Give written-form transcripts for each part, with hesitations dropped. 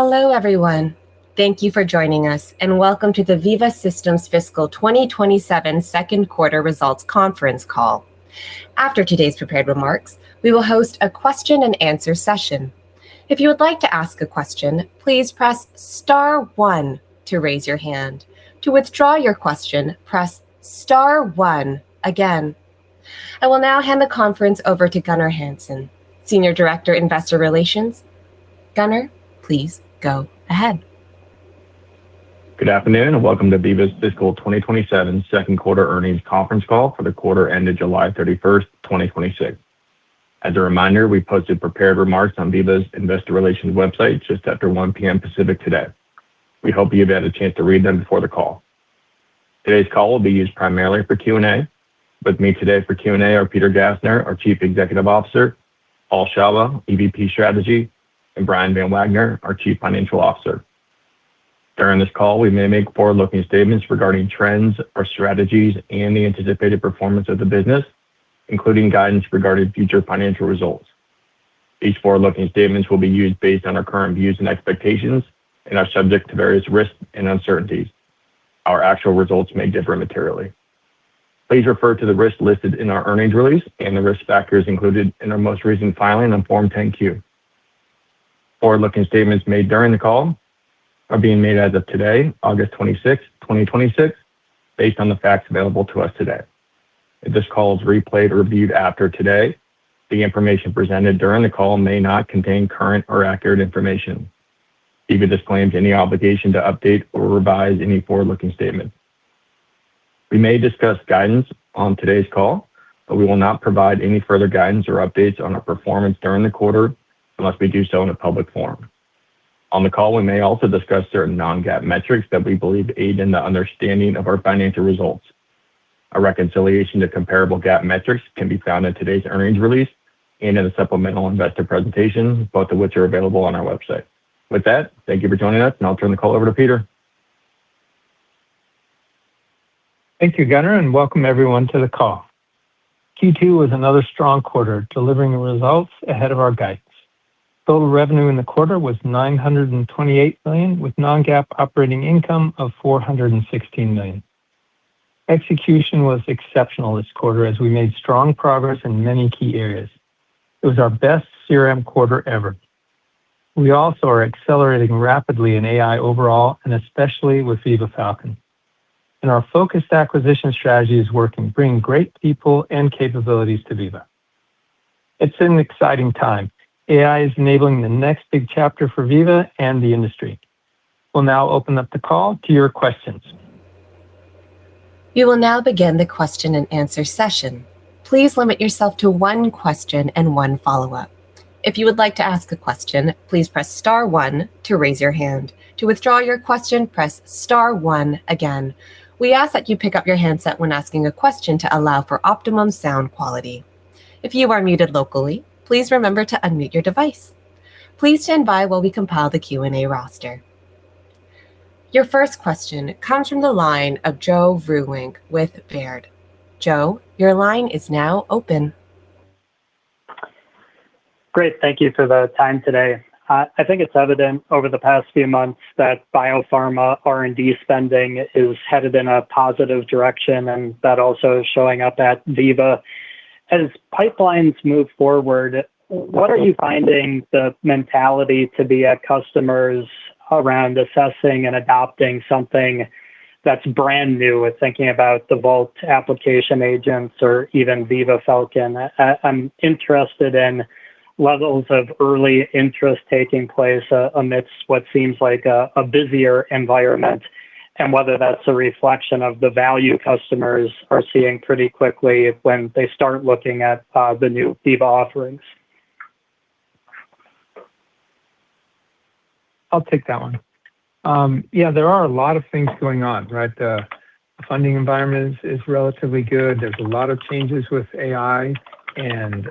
Hello, everyone. Thank you for joining us, and welcome to the Veeva Systems Fiscal 2027 Second Quarter Results Conference Call. After today's prepared remarks, we will host a question and answer session. If you would like to ask a question, please press star 1 to raise your hand. To withdraw your question, press star 1 again. I will now hand the conference over to Gunnar Hansen, Senior Director, Investor Relations. Gunnar, please go ahead. Good afternoon, and welcome to Veeva's Fiscal 2027 Second Quarter Earnings Conference Call for the quarter ended July 31st, 2026. As a reminder, we posted prepared remarks on Veeva's Investor Relations website just after 1 p.m. Pacific today. We hope you've had a chance to read them before the call. Today's call will be used primarily for Q&A. With me today for Q&A are Peter Gassner, our Chief Executive Officer, Paul Shawah, EVP Strategy, and Brian Van Wagner, our Chief Financial Officer. During this call, we may make forward-looking statements regarding trends, our strategies, and the anticipated performance of the business, including guidance regarding future financial results. These forward-looking statements will be used based on our current views and expectations and are subject to various risks and uncertainties. Our actual results may differ materially. Please refer to the risks listed in our earnings release and the risk factors included in our most recent filing on Form 10-Q. Forward-looking statements made during the call are being made as of today, August 26, 2026, based on the facts available to us today. If this call is replayed or reviewed after today, the information presented during the call may not contain current or accurate information. Veeva disclaims any obligation to update or revise any forward-looking statements. We may discuss guidance on today's call, but we will not provide any further guidance or updates on our performance during the quarter unless we do so in a public forum. On the call, we may also discuss certain non-GAAP metrics that we believe aid in the understanding of our financial results. A reconciliation to comparable GAAP metrics can be found in today's earnings release and in the supplemental investor presentation, both of which are available on our website. With that, thank you for joining us, and I'll turn the call over to Peter. Thank you, Gunnar, and welcome everyone to the call. Q2 was another strong quarter, delivering results ahead of our guidance. Total revenue in the quarter was $928 million, with non-GAAP operating income of $416 million. Execution was exceptional this quarter as we made strong progress in many key areas. It was our best CRM quarter ever. We also are accelerating rapidly in AI overall, and especially with Veeva Falcon. And our focused acquisition strategy is working, bringing great people and capabilities to Veeva. It's an exciting time. AI is enabling the next big chapter for Veeva and the industry. We'll now open up the call to your questions. We will now begin the question and answer session. Please limit yourself to one question and one follow-up. If you would like to ask a question, please press star 1 to raise your hand. To withdraw your question, press star 1 again. We ask that you pick up your handset when asking a question to allow for optimum sound quality. If you are muted locally, please remember to unmute your device. Please stand by while we compile the Q&A roster. Your first question comes from the line of Joe Vruwink with Baird. Joe, your line is now open. Great, thank you for the time today. I think it's evident over the past few months that biopharma R&D spending is headed in a positive direction, and that also is showing up at Veeva. As pipelines move forward, what are you finding the mentality to be at customers around assessing and adopting something that's brand new, with thinking about the Vault application agents or even Veeva Falcon? I'm interested in levels of early interest taking place amidst what seems like a busier environment, and whether that's a reflection of the value customers are seeing pretty quickly when they start looking at the new Veeva offerings. I'll take that one. Yeah, there are a lot of things going on, right? The funding environment is relatively good. There's a lot of changes with AI, and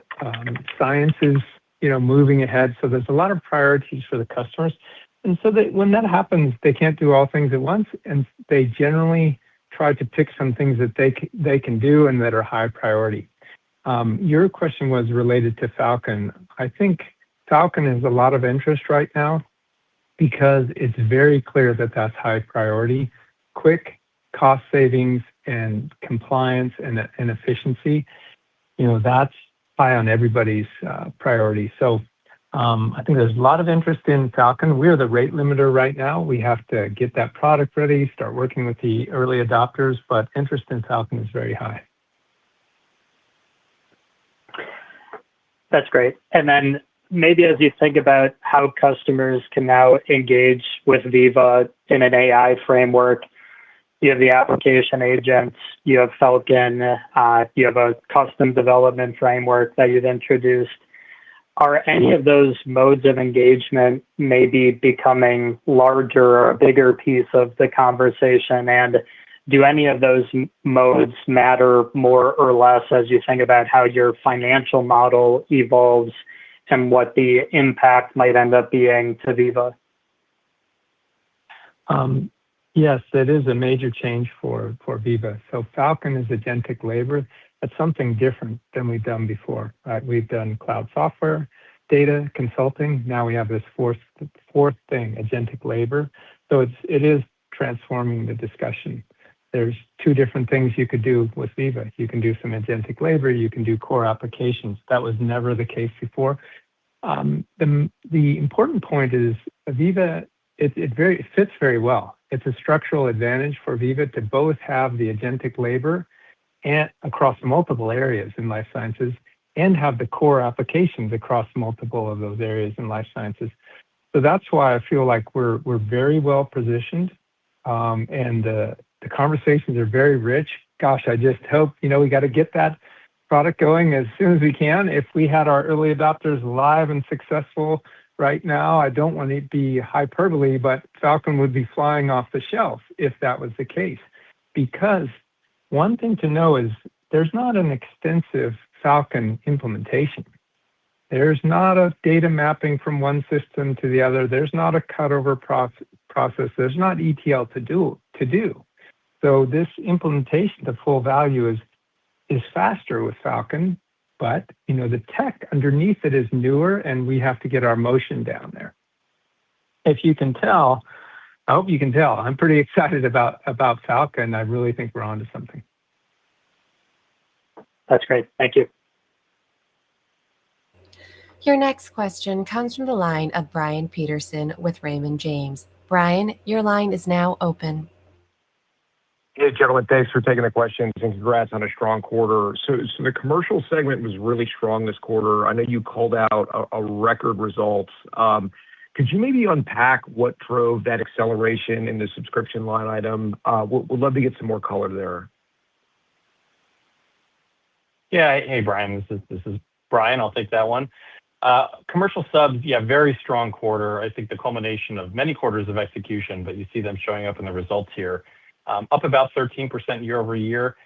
science is moving ahead. So there's a lot of priorities for the customers. And so when that happens, they can't do all things at once, and they generally try to pick some things that they can do and that are high priority. Your question was related to Falcon. I think Falcon has a lot of interest right now. because it's very clear that that's high priority. Quick cost savings and compliance and efficiency, that's high on everybody's priority. So I think there's a lot of interest in Falcon. We're the rate limiter right now. We have to get that product ready, start working with the early adopters, but interest in Falcon is very high. That's great. And then maybe as you think about how customers can now engage with Veeva in an AI framework, you have the application agents, you have Falcon, you have a custom development framework that you've introduced. Are any of those modes of engagement maybe becoming larger or a bigger piece of the conversation? And do any of those modes matter more or less as you think about how your financial model evolves and what the impact might end up being to Veeva? Yes, it is a major change for Veeva. So Falcon is agentic labor. That's something different than we've done before. Right? We've done cloud software, data, consulting. Now we have this fourth thing, agentic labor. So it is transforming the discussion. There's two different things you could do with Veeva. You can do some agentic labor. You can do core applications. That was never the case before. The important point is Veeva, it fits very well. It's a structural advantage for Veeva to both have the agentic labor and across multiple areas in life sciences and have the core applications across multiple of those areas in life sciences. So that's why I feel like we're very well positioned, and the conversations are very rich. Gosh, I just hope, we got to get that product going as soon as we can. If we had our early adopters live and successful right now, I don't want to be hyperbole, but Falcon would be flying off the shelf if that was the case. Because one thing to know is there's not an extensive Falcon implementation. There's not a data mapping from one system to the other. There's not a cutover process. There's not ETL to do. So this implementation to full value is faster with Falcon, but the tech underneath it is newer, and we have to get our motion down there. If you can tell, I hope you can tell, I'm pretty excited about Falcon. I really think we're onto something. That's great. Thank you. Your next question comes from the line of Brian Peterson with Raymond James. Brian, your line is now open. Hey, gentlemen, thanks for taking the questions and congrats on a strong quarter. So the commercial segment was really strong this quarter. I know you called out a record results. Could you maybe unpack what drove that acceleration in the subscription line item? We'd love to get some more color there. Yeah. Hey, Brian. This is Brian. I'll take that one. Commercial subs, very strong quarter. I think the culmination of many quarters of execution, but you see them showing up in the results here. Up about 13% year over year.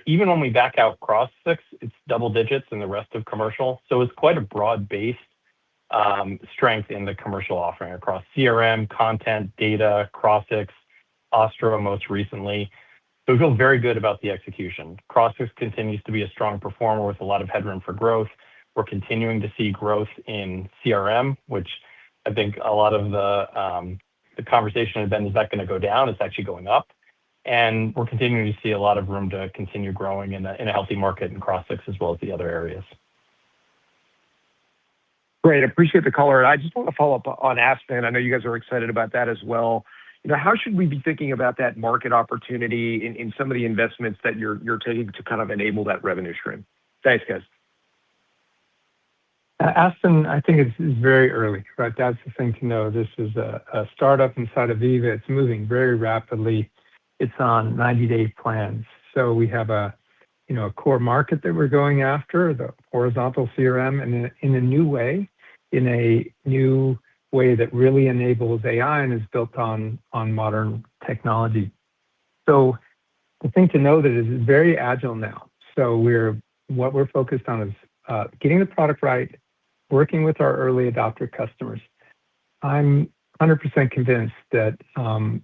Even when we back out Crossix, it's double digits in the rest of commercial. So it's quite a broad-based strength in the commercial offering across CRM, content, data, Crossix, Ostro most recently. So we feel very good about the execution. Crossix continues to be a strong performer with a lot of headroom for growth. We're continuing to see growth in CRM, which I think a lot of the conversation has been, is that going to go down? It's actually going up. And we're continuing to see a lot of room to continue growing in a healthy market in Crossix as well as the other areas. Great. Appreciate the color. I just want to follow up on Aspen. I know you guys are excited about that as well. How should we be thinking about that market opportunity in some of the investments that you're taking to kind of enable that revenue stream? Thanks, guys. Aspen, I think it's very early, right? That's the thing to know. This is a startup inside of Veeva. It's moving very rapidly. It's on 90-day plans. So we have a core market that we're going after, the horizontal CRM, and in a new way that really enables AI and is built on modern technology. So the thing to know that it is very agile now. So what we're focused on is getting the product right, working with our early adopter customers. I'm 100% convinced that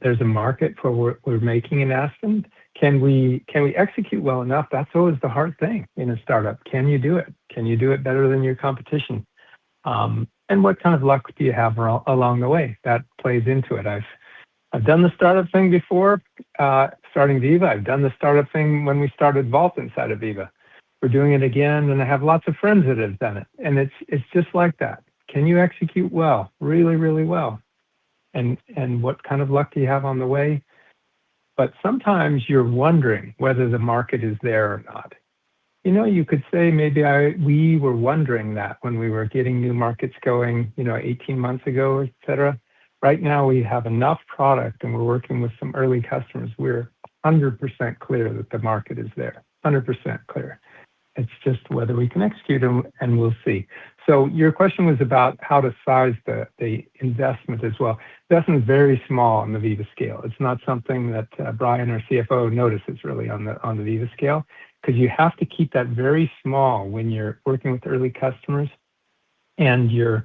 there's a market for what we're making in Aspen. Can we execute well enough? That's always the hard thing in a startup. Can you do it? Can you do it better than your competition? and what kind of luck do you have along the way? That plays into it. I've done the startup thing before, starting Veeva. I've done the startup thing when we started Vault inside of Veeva. We're doing it again, and I have lots of friends that have done it. And it's just like that. Can you execute well, really, really well? And what kind of luck do you have on the way? But sometimes you're wondering whether the market is there or not. You could say maybe we were wondering that when we were getting new markets going, 18 months ago, et cetera. Right now, we have enough product and we're working with some early customers. We're 100% clear that the market is there, 100% clear. It's just whether we can execute them, and we'll see. So your question was about how to size the investment as well. Investment is very small on the Veeva scale. It's not something that Brian, our CFO, notices really on the Veeva scale, because you have to keep that very small when you're working with early customers and you're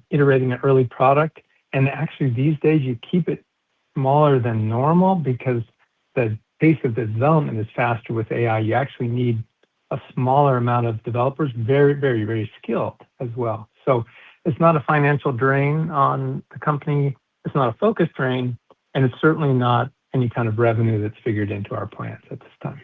iterating an early product. And actually, these days, you keep it smaller than normal because the pace of the development is faster with AI. You actually need a smaller amount of developers, very, very, very skilled as well. So it's not a financial drain on the company. It's not a focus drain, and it's certainly not any kind of revenue that's figured into our plans at this time.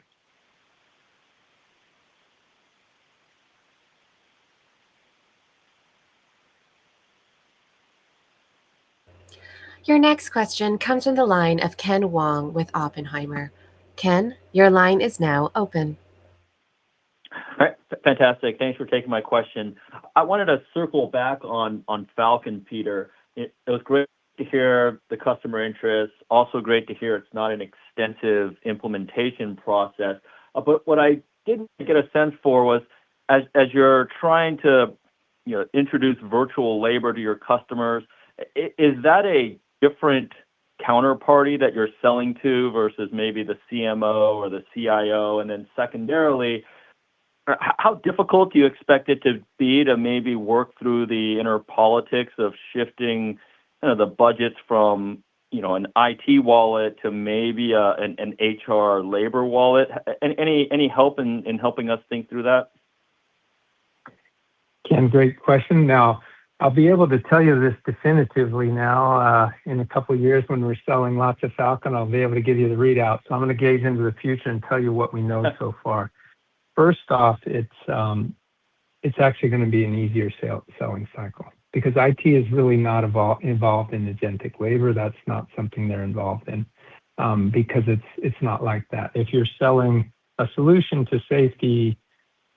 Your next question comes from the line of Ken Wong with Oppenheimer. Ken, your line is now open. All right, fantastic. Thanks for taking my question. I wanted to circle back on Falcon, Peter. It was great to hear the customer interest. Also great to hear it's not an extensive implementation process. But what I didn't get a sense for was as you're trying to introduce virtual labor to your customers, is that a different counterparty that you're selling to versus maybe the CMO or the CIO? And then secondarily, how difficult do you expect it to be to maybe work through the inner politics of shifting the budgets from an IT wallet to maybe an HR labor wallet? Any help in helping us think through that? Ken, great question. Now, I'll be able to tell you this definitively now. In a couple of years when we're selling lots of Falcon, I'll be able to give you the readout. So I'm going to gaze into the future and tell you what we know so far. First off, it's actually going to be an easier selling cycle because IT is really not involved in agentic labor. That's not something they're involved in because it's not like that. If you're selling a solution to safety,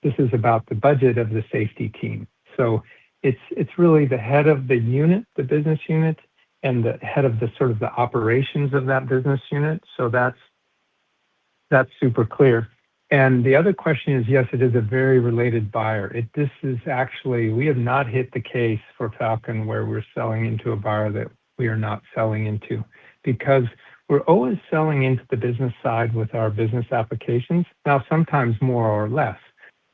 this is about the budget of the safety team. So it's really the head of the unit, the business unit, and the head of the sort of the operations of that business unit. So that's super clear. And the other question is, yes, it is a very related buyer. This is actually, we have not hit the case for Falcon where we're selling into a buyer that we are not selling into because we're always selling into the business side with our business applications. Now, sometimes more or less.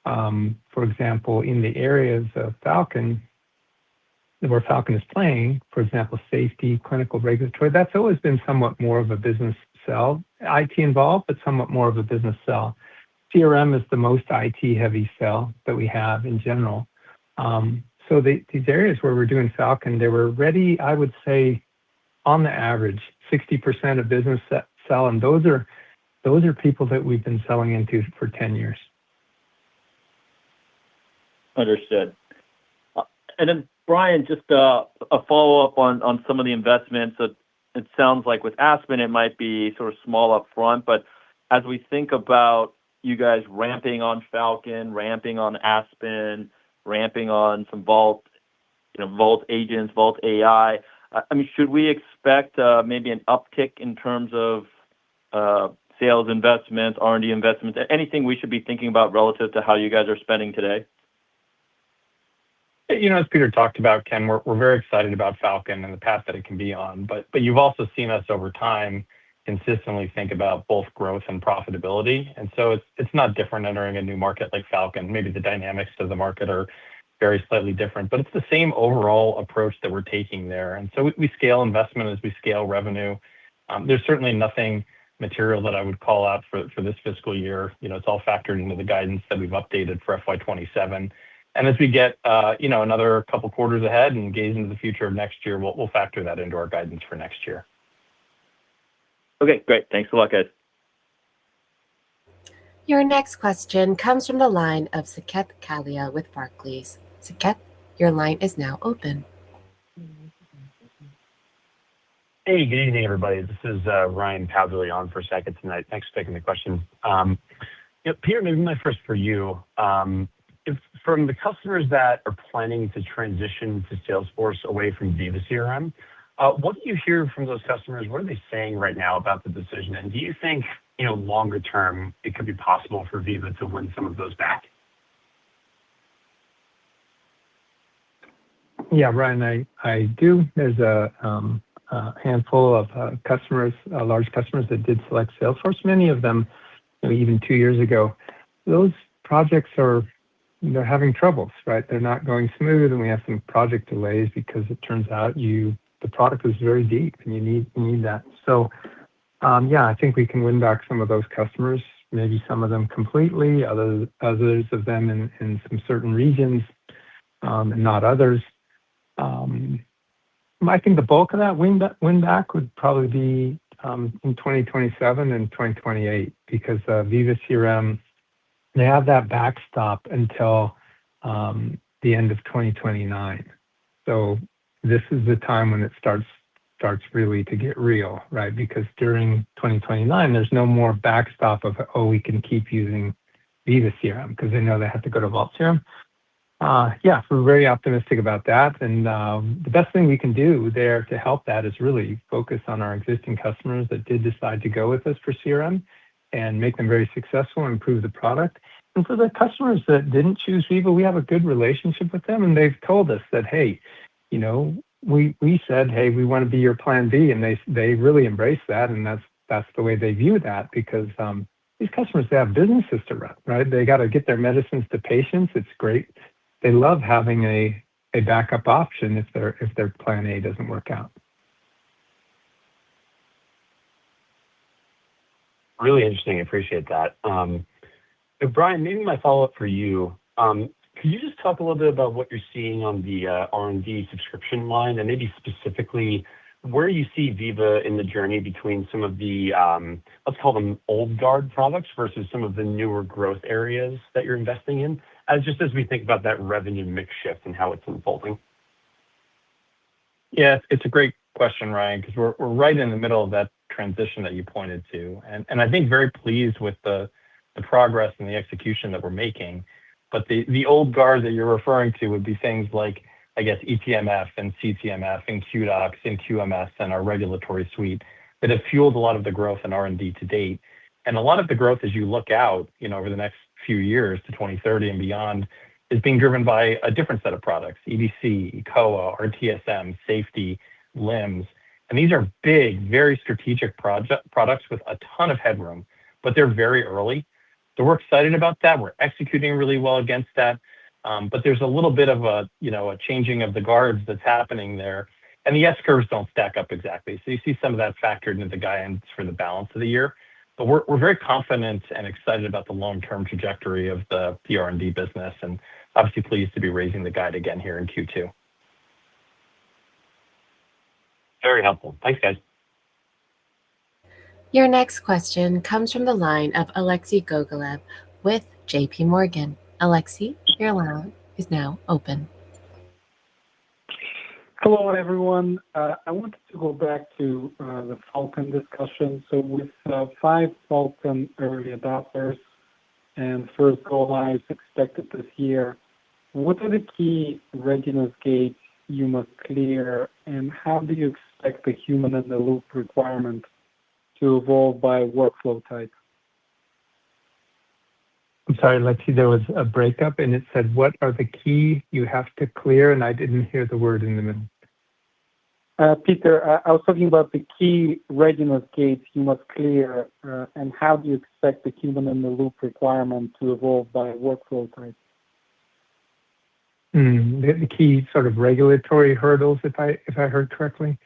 For example, in the areas of Falcon, where Falcon is playing, for example, safety, clinical, regulatory, that's always been somewhat more of a business sell. IT involved, but somewhat more of a business sell. CRM is the most IT-heavy sell that we have in general. So these areas where we're doing Falcon, they were ready, I would say, on the average, 60% of business sell, and those are people that we've been selling into for 10 years. Understood. And then, Brian, just a follow-up on some of the investments. It sounds like with Aspen, it might be sort of small up front, but as we think about you guys ramping on Falcon, ramping on Aspen, ramping on some Vault, Vault agents, Vault AI, I mean, should we expect maybe an uptick in terms of sales investments, R&D investments, anything we should be thinking about relative to how you guys are spending today? As Peter talked about, Ken, we're very excited about Falcon and the path that it can be on. But you've also seen us over time consistently think about both growth and profitability. And so it's not different entering a new market like Falcon. Maybe the dynamics of the market are very slightly different, but it's the same overall approach that we're taking there. And so we scale investment as we scale revenue. There's certainly nothing material that I would call out for this fiscal year. It's all factored into the guidance that we've updated for FY27. As we get another couple quarters ahead and gaze into the future of next year, we'll factor that into our guidance for next year. Okay, great. Thanks a lot, guys. Your next question comes from the line of Saket Kalia with Barclays. Saket, your line is now open. Hey, good evening, everybody. This is Ryan Powderly on for Saket tonight. Thanks for taking the question. Peter, maybe my first for you. From the customers that are planning to transition to Salesforce away from Veeva CRM, what do you hear from those customers? What are they saying right now about the decision? And do you think, longer term, it could be possible for Veeva to win some of those back? Yeah, Ryan, I do. There's a handful of large customers that did select Salesforce. Many of them, even 2 years ago. Those projects they're having troubles, right? They're not going smooth, and we have some project delays because it turns out the product is very deep, and you need that. So, I think we can win back some of those customers, maybe some of them completely, others of them in some certain regions, and not others. I think the bulk of that win back would probably be in 2027 and 2028 because Veeva CRM, they have that backstop until the end of 2029. So this is the time when it starts really to get real, right? Because during 2029, there's no more backstop of, we can keep using Veeva CRM because they know they have to go to Vault CRM. We're very optimistic about that. And the best thing we can do there to help that is really focus on our existing customers that did decide to go with us for CRM and make them very successful and improve the product. And for the customers that didn't choose Veeva, we have a good relationship with them, and they've told us that, hey, we said, hey, we want to be your plan B, and they really embrace that, and that's the way they view that because these customers, they have businesses to run, right? They got to get their medicines to patients. It's great. They love having a backup option if their plan A doesn't work out. Really interesting. I appreciate that. Brian, maybe my follow-up for you. Could you just talk a little bit about what you're seeing on the R&D subscription line and maybe specifically where you see Veeva in the journey between some of the, let's call them old guard products versus some of the newer growth areas that you're investing in, as we think about that revenue mix shift and how it's unfolding? Yeah, it's a great question, Ryan, because we're right in the middle of that transition that you pointed to. And I think very pleased with the progress and the execution that we're making. But the old guard that you're referring to would be things like, I guess, eTMF and CTMF and QDocs and QMS and our regulatory suite that have fueled a lot of the growth in R&D to date. And a lot of the growth as you look out, over the next few years to 2030 and beyond is being driven by a different set of products, EDC, ECOA, RTSM, safety, LIMS. And these are big, very strategic products with a ton of headroom, but they're very early. So we're excited about that. We're executing really well against that. But there's a little bit of a changing of the guards that's happening there. And the S-curves don't stack up exactly. So you see some of that factored into the guidance for the balance of the year. But we're very confident and excited about the long-term trajectory of the R&D business, and obviously pleased to be raising the guide again here in Q2. Very helpful. Thanks, guys. Your next question comes from the line of Alexei Gogolev with JP Morgan. Alexei, your line is now open. Hello, everyone. I wanted to go back to the Falcon discussion. So with 5 Falcon early adopters and first go-lives expected this year, what are the key readiness gates you must clear, and how do you expect the human-in-the-loop requirement to evolve by workflow type? I'm sorry, Alexei, there was a breakup, and it said, what are the key you have to clear? And I didn't hear the word in the middle. Peter, I was talking about the key readiness gates you must clear, and how do you expect the human-in-the-loop requirement to evolve by workflow type? The key sort of regulatory hurdles, if I heard correctly.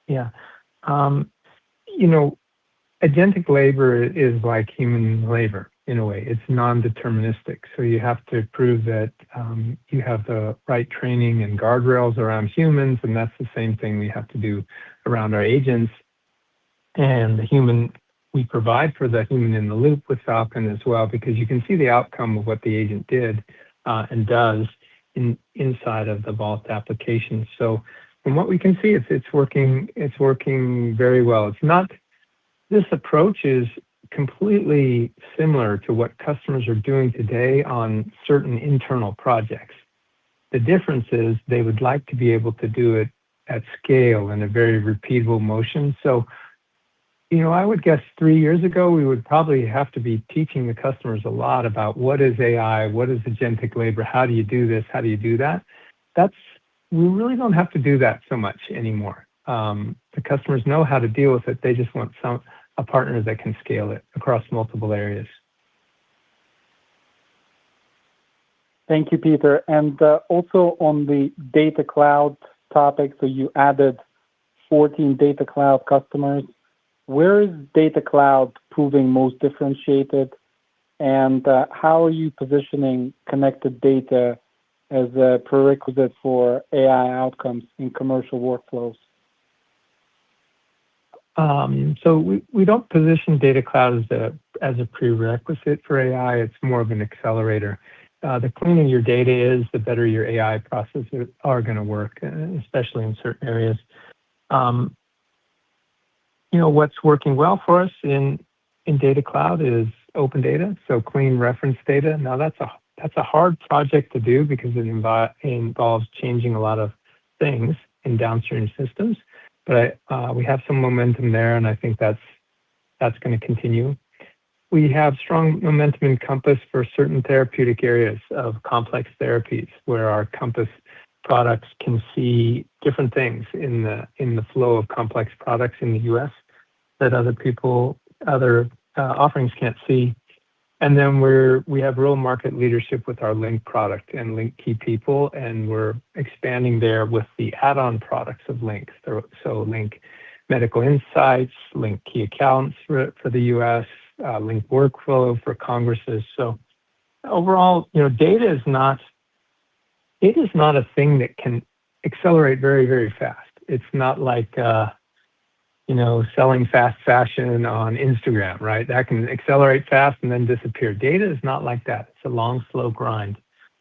Yeah. Agentic labor is like human labor. in a way. It's non-deterministic. So you have to prove that you have the right training and guardrails around humans, and that's the same thing we have to do around our agents. And the human, we provide for the human in the loop with Falcon as well, because you can see the outcome of what the agent did and does inside of the Vault application. So from what we can see, it's working very well. It's not, this approach is completely similar to what customers are doing today on certain internal projects. The difference is they would like to be able to do it at scale in a very repeatable motion. So, I would guess 3 years ago, we would probably have to be teaching the customers a lot about what is AI, what is agentic labor, how do you do this, how do you do that? We really don't have to do that so much anymore. The customers know how to deal with it. They just want a partner that can scale it across multiple areas. Thank you, Peter. And also on the data cloud topic, so you added 14 data cloud customers. Where is data cloud proving most differentiated? And how are you positioning connected data as a prerequisite for AI outcomes in commercial workflows? So we don't position data cloud as a prerequisite for AI. It's more of an accelerator. The cleaner your data is, the better your AI processes are going to work, especially in certain areas. What's working well for us in data cloud is open data, so clean reference data. Now that's a hard project to do because it involves changing a lot of things in downstream systems. But we have some momentum there, and I think that's going to continue. We have strong momentum in Compass for certain therapeutic areas of complex therapies, where our Compass products can see different things in the flow of complex products in the U.S. that other offerings can't see. And then we have real market leadership with our Link product and Link Key People, and we're expanding there with the add-on products of Link. So Link Medical Insights, Link Key Accounts for the U.S., Link Workflow for congresses. So overall, data is not a thing that can accelerate very, very fast. It's not like selling fast fashion on Instagram, right? That can accelerate fast and then disappear. Data is not like that. It's a long, slow grind.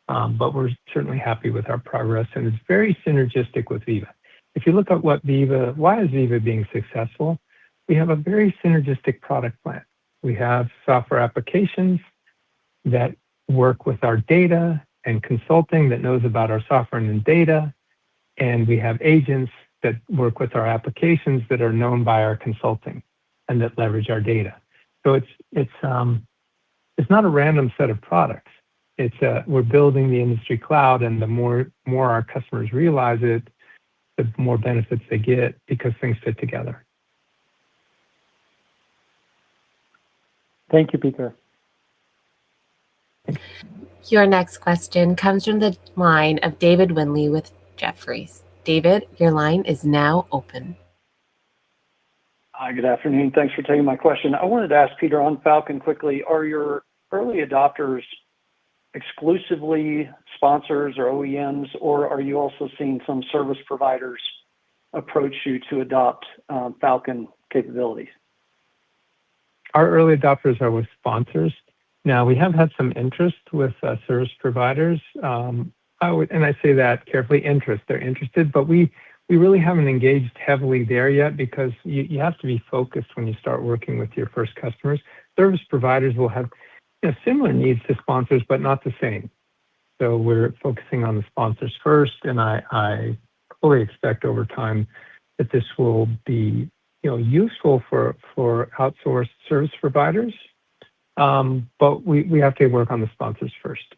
But we're certainly happy with our progress, and it's very synergistic with Veeva. If you look at why is Veeva being successful? We have a very synergistic product plan. We have software applications that work with our data and consulting that knows about our software and data. And we have agents that work with our applications that are known by our consulting and that leverage our data. So it's not a random set of products. We're building the industry cloud, and the more our customers realize it, the more benefits they get because things fit together. Thank you, Peter. Your next question comes from the line of David Windley with Jefferies. David, your line is now open. Hi, good afternoon. Thanks for taking my question. I wanted to ask Peter on Falcon quickly. Are your early adopters exclusively sponsors or OEMs, or are you also seeing some service providers approach you to adopt Falcon capabilities? Our early adopters are with sponsors. Now, we have had some interest with service providers. I say that carefully, interest. They're interested, but we really haven't engaged heavily there yet because you have to be focused when you start working with your first customers. Service providers will have similar needs to sponsors, but not the same. So we're focusing on the sponsors first, and I fully expect over time that this will be useful for outsourced service providers. But we have to work on the sponsors first.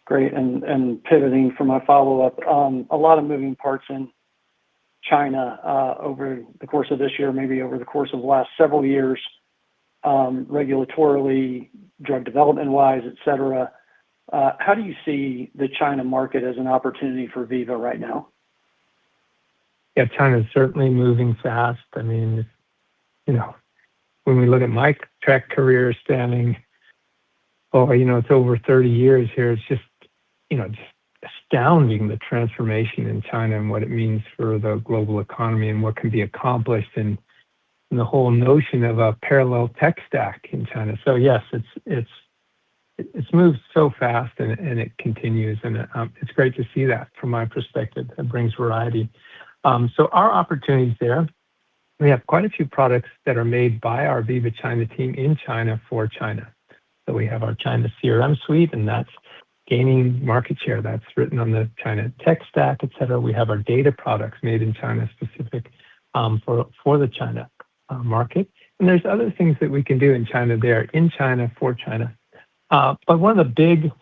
Great. And pivoting for my follow-up, a lot of moving parts in China over the course of this year, maybe over the course of the last several years, regulatorily, drug development-wise, et cetera. How do you see the China market as an opportunity for Veeva right now? Yeah, China is certainly moving fast. I mean, when we look at my tech career spanning, it's over 30 years here. It's just, just astounding the transformation in China and what it means for the global economy and what can be accomplished and the whole notion of a parallel tech stack in China. So yes, it's moved so fast and it continues, and it's great to see that from my perspective. It brings variety. So our opportunities there, we have quite a few products that are made by our Veeva China team in China for China. So we have our China CRM suite, and that's gaining market share. That's written on the China tech stack, et cetera. We have our data products made in China specific for the China market. And there's other things that we can do in China there, in China, for China. But one of the big,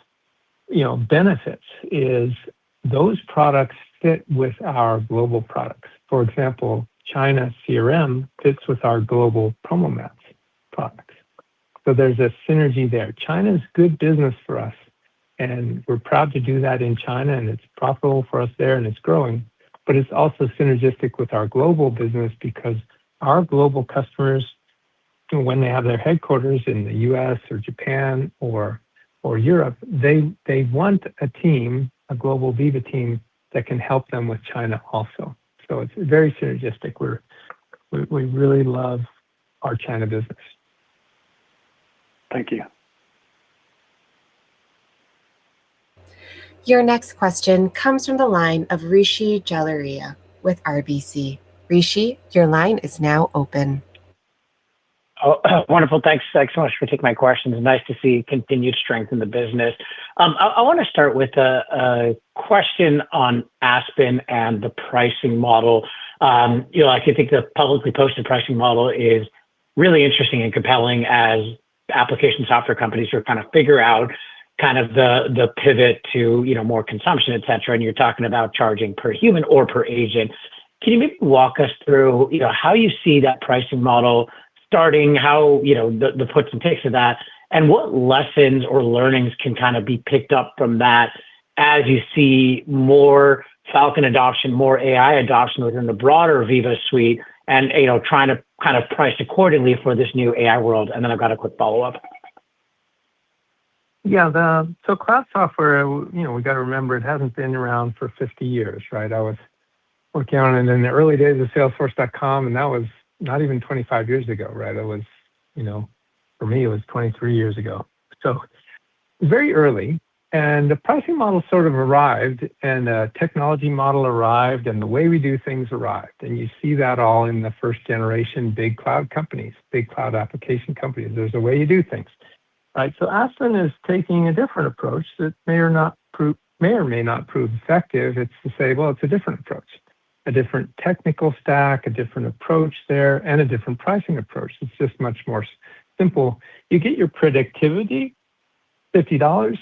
benefits is those products fit with our global products. For example, China CRM fits with our global PromoMats products. So there's a synergy there. China's good business for us, and we're proud to do that in China, and it's profitable for us there, and it's growing. But it's also synergistic with our global business because our global customers, when they have their headquarters in the US or Japan or Europe, they want a team, a global Veeva team that can help them with China also. So it's very synergistic. We really love our China business. Thank you. Your next question comes from the line of Rishi Jaluria with RBC. Rishi, your line is now open. Oh, wonderful. Thanks so much for taking my questions. Nice to see continued strength in the business. I want to start with a question on Aspen and the pricing model. I think the publicly posted pricing model is really interesting and compelling as application software companies are kind of figure out kind of the pivot to, more consumption, et cetera. And you're talking about charging per human or per agent. Can you maybe walk us through, how you see that pricing model starting, how, the puts and takes of that, and what lessons or learnings can kind of be picked up from that as you see more Falcon adoption, more AI adoption within the broader Veeva suite, and, trying to kind of price accordingly for this new AI world? And then I've got a quick follow-up. Yeah, so cloud software, we got to remember it hasn't been around for 50 years, right? I was working on it in the early days of Salesforce.com, and that was not even 25 years ago, right? It was, for me, it was 23 years ago. So very early, and the pricing model sort of arrived, and the technology model arrived, and the way we do things arrived. And you see that all in the first generation big cloud companies, big cloud application companies. There's a way you do things, right? So Aspen is taking a different approach that may or may not prove effective. It's to say, well, it's a different approach. A different technical stack, a different approach there, and a different pricing approach. It's just much more simple. You get your productivity, $50,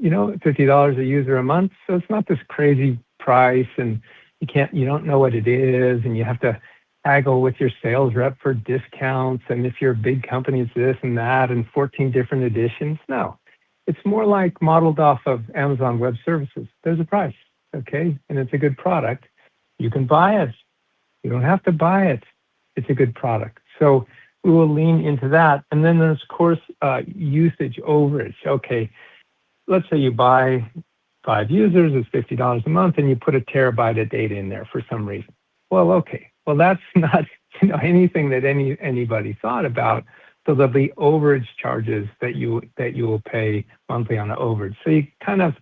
$50 a user a month. So it's not this crazy price, and you don't know what it is, and you have to haggle with your sales rep for discounts. And if you're a big company, it's this and that, and 14 different editions. No, it's more like modeled off of Amazon Web Services. There's a price, okay? And it's a good product. You can buy it. You don't have to buy it. It's a good product. So we will lean into that. And then there's, of course, usage overage. Okay, let's say you buy 5 users, it's $50 a month, and you put a terabyte of data in there for some reason. Well, okay. Well, that's not anything that anybody thought about. So there'll be overage charges that you will pay monthly on the overage. So you kind of,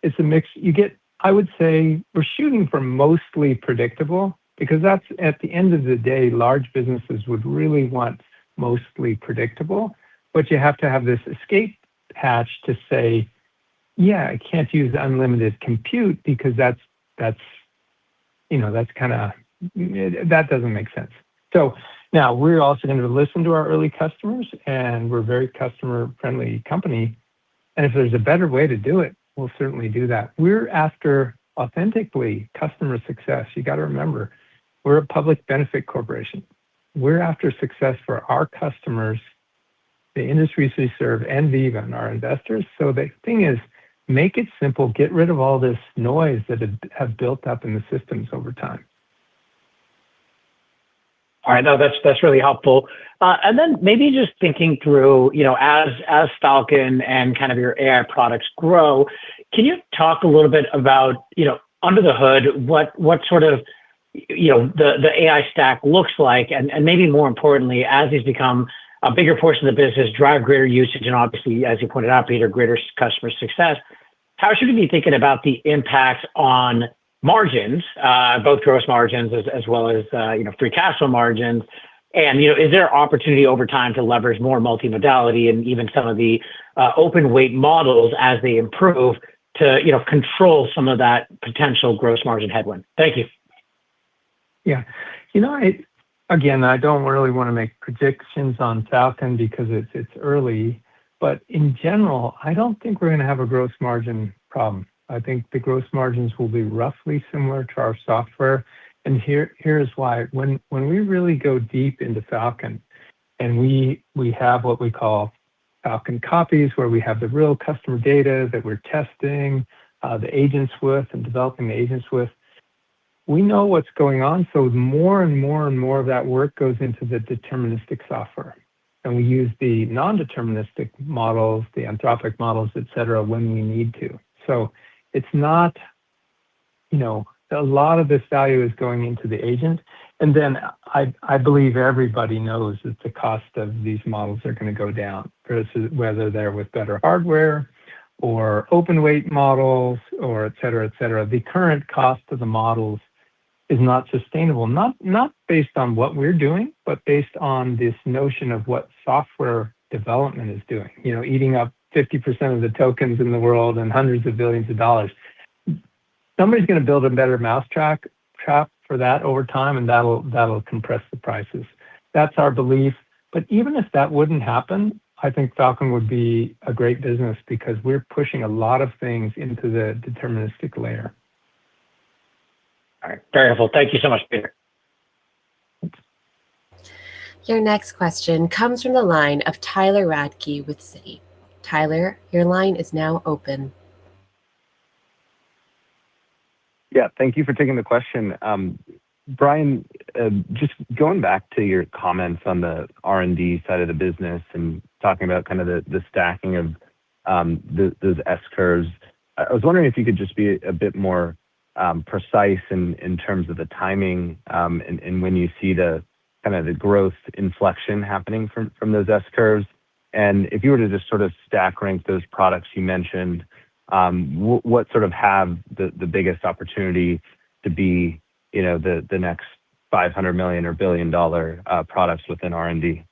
it's a mix. You get, I would say we're shooting for mostly predictable because that's at the end of the day, large businesses would really want mostly predictable, but you have to have this escape hatch to say, yeah, I can't use unlimited compute because that's kind of, that doesn't make sense. So now we're also going to listen to our early customers, and we're a very customer friendly company. And if there's a better way to do it, we'll certainly do that. We're after authentically customer success. You got to remember, we're a public benefit corporation. We're after success for our customers, the industries we serve, and Veeva and our investors. So the thing is, make it simple, get rid of all this noise that have built up in the systems over time. All right. No, that's really helpful. And then maybe just thinking through, as Falcon and kind of your AI products grow, can you talk a little bit about, under the hood, what sort of, the AI stack looks like, and maybe more importantly, as these become a bigger portion of the business, drive greater usage, and obviously, as you pointed out, Peter, greater customer success. How should we be thinking about the impact on margins, both gross margins as well as free cash flow margins? And is there opportunity over time to leverage more multimodality and even some of the open weight models as they improve to control some of that potential gross margin headwind? Thank you. Yeah. I don't really want to make predictions on Falcon because it's early, but in general, I don't think we're going to have a gross margin problem. I think the gross margins will be roughly similar to our software. And here's why. When we really go deep into Falcon and we have what we call Falcon copies, where we have the real customer data that we're testing the agents with and developing the agents with, we know what's going on. So more and more and more of that work goes into the deterministic software. And we use the non-deterministic models, the Anthropic models, et cetera, when we need to. So it's not, a lot of this value is going into the agent. And then I believe everybody knows that the cost of these models are going to go down, versus whether they're with better hardware or open weight models or et cetera, et cetera. The current cost of the models is not sustainable, not based on what we're doing, but based on this notion of what software development is doing, eating up 50% of the tokens in the world and hundreds of billions of dollars. Somebody's going to build a better mousetrap for that over time, and that'll compress the prices. That's our belief. But even if that wouldn't happen, I think Falcon would be a great business because we're pushing a lot of things into the deterministic layer. All right. Very helpful. Thank you so much, Peter. Your next question comes from the line of Tyler Radke with Citi. Tyler, your line is now open. Yeah, thank you for taking the question. Brian, just going back to your comments on the R&D side of the business and talking about kind of the stacking of those S-curves, I was wondering if you could just be a bit more precise in terms of the timing and when you see the kind of the growth inflection happening from those S-curves. And if you were to just sort of stack rank those products you mentioned, what sort of have the biggest opportunity to be, the next $500 million or $1 billion products within R&D?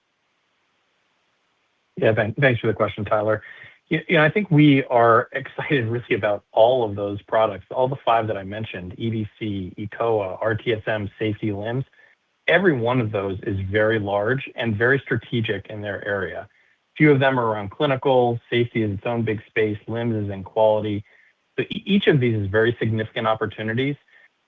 Yeah, thanks for the question, Tyler. I think we are excited really about all of those products, all the 5 that I mentioned: EDC, eCOA, RTSM, Safety, LIMS. Every one of those is very large and very strategic in their area. Few of them are around clinical. Safety is its own big space. LIMS is in quality. So each of these is very significant opportunities.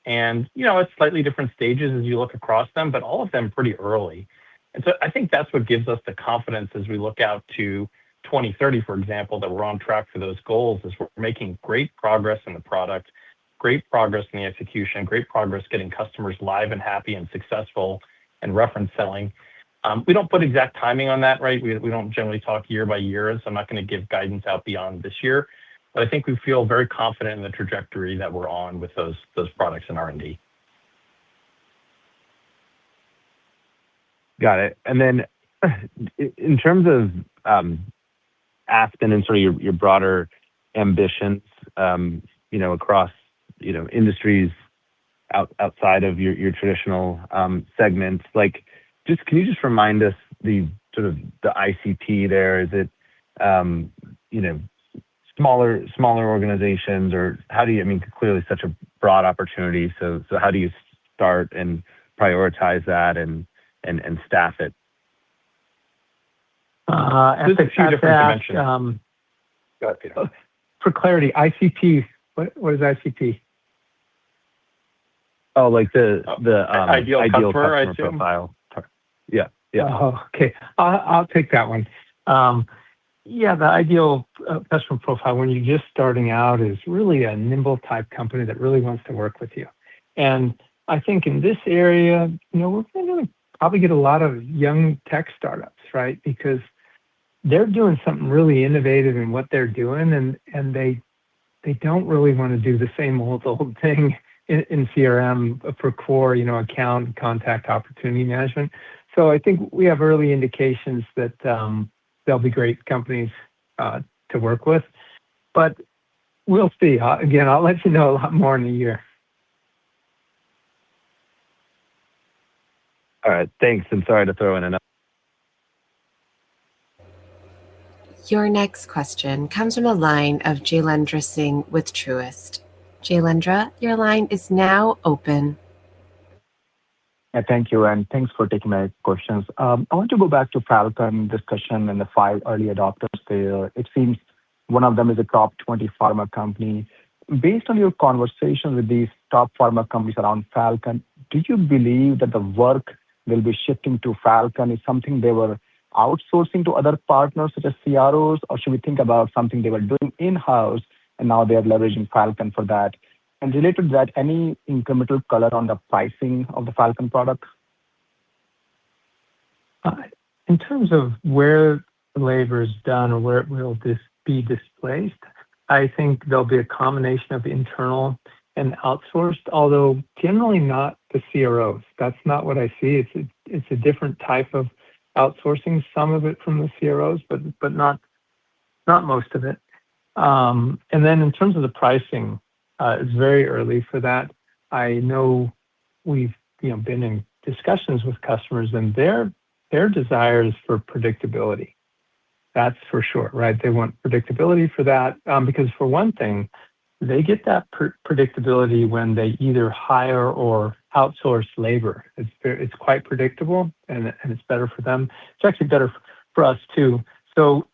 And, at slightly different stages as you look across them, but all of them pretty early. And so I think that's what gives us the confidence as we look out to 2030, for example, that we're on track for those goals, is we're making great progress in the product, great progress in the execution, great progress getting customers live and happy and successful and reference selling. We don't put exact timing on that, right? We don't generally talk year by year, so I'm not going to give guidance out beyond this year. But I think we feel very confident in the trajectory that we're on with those products in R&D. Got it. And then in terms of Aspen and sort of your broader ambitions, across, industries outside of your traditional segments, can you just remind us the sort of the ICP there? Is it, smaller organizations, or how do you, clearly such a broad opportunity. So how do you start and prioritize that and staff it? There's a few different dimensions. Go ahead, Peter. For clarity, ICP, what is ICP? Oh, like the ideal customer, I assume. Profile. Yeah. Oh, okay. I'll take that one. The ideal customer profile when you're just starting out is really a nimble type company that really wants to work with you. And I think in this area, we're going to probably get a lot of young tech startups, right? Because they're doing something really innovative in what they're doing, and they don't really want to do the same old thing in CRM for core, account, contact, opportunity management. So I think we have early indications that they'll be great companies to work with, but we'll see. Again, I'll let you know a lot more in a year. All right, thanks, and sorry to throw in another. Your next question comes from the line of Jailendra Singh with Truist. Jailendra, your line is now open. Yeah, thank you, and thanks for taking my questions. I want to go back to Falcon discussion and the 5 early adopters there. It seems one of them is a top 20 pharma company. Based on your conversation with these top pharma companies around Falcon, do you believe that the work will be shifting to Falcon is something they were outsourcing to other partners such as CROs, or should we think about something they were doing in-house and now they are leveraging Falcon for that? And related to that, any incremental color on the pricing of the Falcon product? In terms of where labor is done or where it will be displaced, I think there'll be a combination of internal and outsourced, although generally not the CROs. That's not what I see. It's a different type of outsourcing, some of it from the CROs, but not most of it. And then in terms of the pricing, it's very early for that. I know we've been in discussions with customers, and their desire is for predictability. That's for sure, right? They want predictability for that because for one thing, they get that predictability when they either hire or outsource labor. It's quite predictable, and it's better for them. It's actually better for us too. So,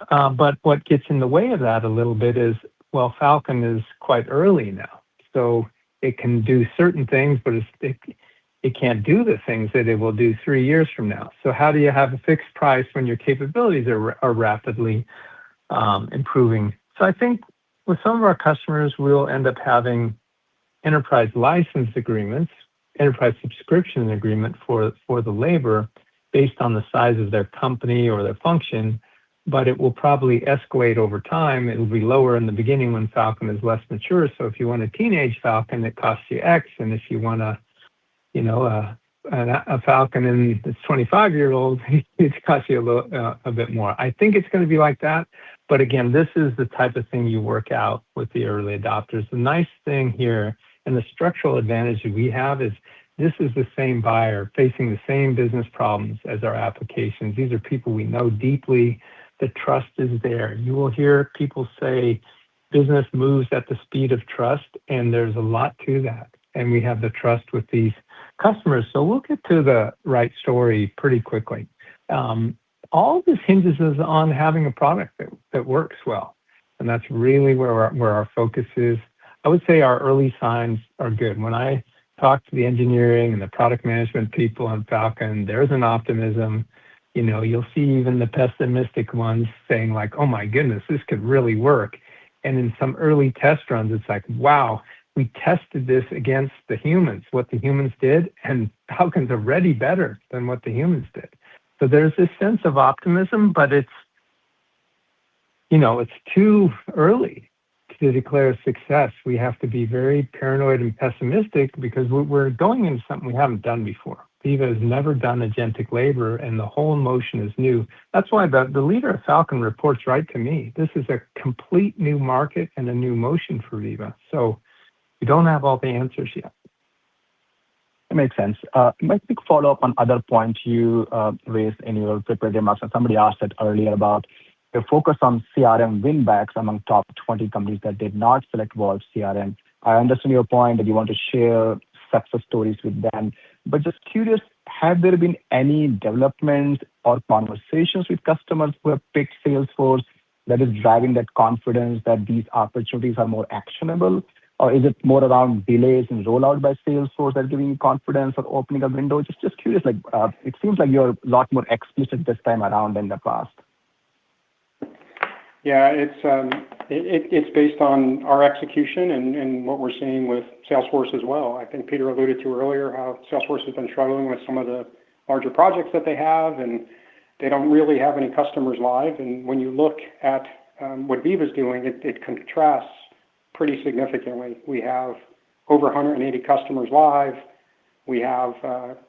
but what gets in the way of that a little bit is, well, Falcon is quite early now, so it can do certain things, but it can't do the things that it will do 3 years from now. So how do you have a fixed price when your capabilities are rapidly improving? So I think with some of our customers, we'll end up having enterprise license agreements, enterprise subscription agreement for the labor based on the size of their company or their function, but it will probably escalate over time. It will be lower in the beginning when Falcon is less mature. So if you want a teenage Falcon, it costs you X, and if you want a Falcon and it's 25-year-old, it costs you a bit more. I think it's going to be like that. But again, this is the type of thing you work out with the early adopters. The nice thing here and the structural advantage that we have is this is the same buyer facing the same business problems as our applications. These are people we know deeply. The trust is there. You will hear people say business moves at the speed of trust, and there's a lot to that. And we have the trust with these customers. So we'll get to the right story pretty quickly. All this hinges on having a product that works well. And that's really where our focus is. I would say our early signs are good. When I talk to the engineering and the product management people on Falcon, there's an optimism. You'll see even the pessimistic ones saying like, oh my goodness, this could really work. And in some early test runs, it's like, wow, we tested this against the humans, what the humans did, and Falcon's already better than what the humans did. So there's this sense of optimism, but it's too early to declare success. We have to be very paranoid and pessimistic because we're going into something we haven't done before. Veeva has never done agentic labor, and the whole motion is new. That's why the leader of Falcon reports right to me. This is a complete new market and a new motion for Veeva. So we don't have all the answers yet. That makes sense. My quick follow-up on other points you raised in your prepared remarks, and somebody asked it earlier about your focus on CRM win-backs among top 20 companies that did not select Vault CRM. I understand your point that you want to share success stories with them, but just curious, have there been any developments or conversations with customers who have picked Salesforce that is driving that confidence that these opportunities are more actionable? Or is it more around delays in rollout by Salesforce that are giving you confidence or opening a window? Just curious, it seems like you're a lot more explicit this time around than the past. Yeah, it's based on our execution and what we're seeing with Salesforce as well. I think Peter alluded to earlier how Salesforce has been struggling with some of the larger projects that they have, and they don't really have any customers live. And when you look at what Veeva is doing, it contrasts pretty significantly. We have over 180 customers live. We have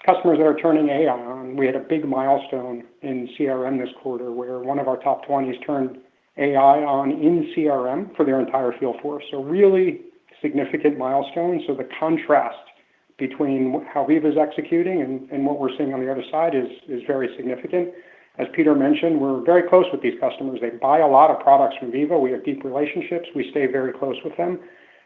customers that are turning AI on. We had a big milestone in CRM this quarter where one of our top 20s turned AI on in CRM for their entire field force. So really significant milestone. So the contrast between how Veeva is executing and what we're seeing on the other side is very significant. As Peter mentioned, we're very close with these customers. They buy a lot of products from Veeva. We have deep relationships. We stay very close with them.